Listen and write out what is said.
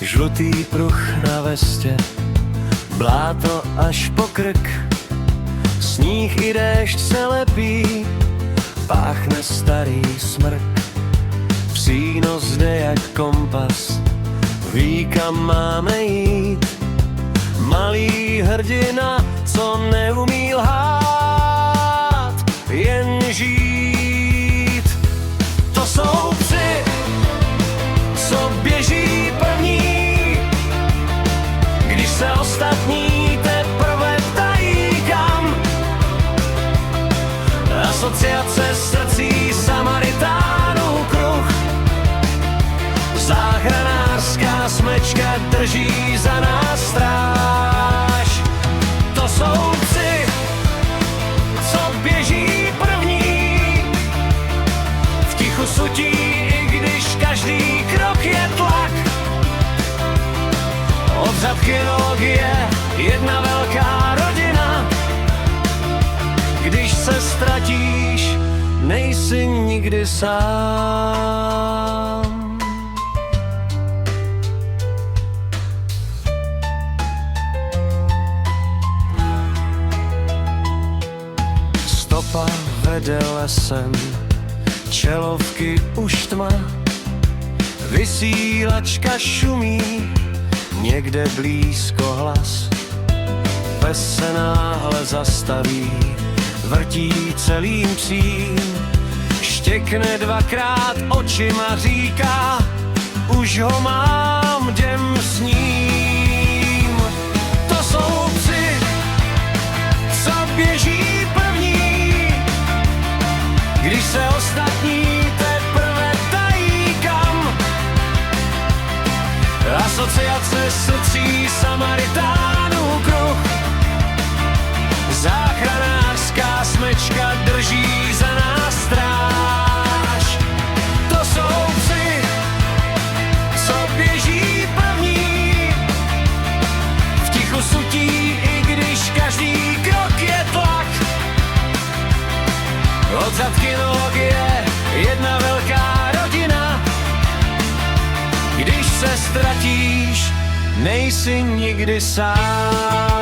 Žlutý pruh na vestě, bláto až po krk, sníh i déšť se lepí, páchne starý smrk. Přínos jde jak kompas, ví kam máme jít, malý hrdina, co neumí lhát, jen žít. To jsou psi, co běží první, když se ostatní teprve ptají kam. Asociace srdcí Samaritánů kruh, záchranářská smečka drží za nás stráž. To jsou psi, co běží první, v tichu sutí, i když každý krok je tlak. Od řad kinologie jedna velká rodina, když se ztratíš, nejsi nikdy sám. Stopa vede lesem, čelovky už tma, vysílačka šumí, někde blízko hlas. Pes se náhle zastaví, vrtí celým psím, štěkne dvakrát očima, říká, už ho mám, jdem s ním. To jsou psi, co běží první, když se ostatní teprve tají kam. Asociace srdcí Samaritánů kruh, záchranářská smečka drží za nás stráž. To jsou psi, co běží první, v tichu sutí, i když každý krok je tlak. Od řad kinologie jedna velká rodina, když se ztratíš, nejsi nikdy sám.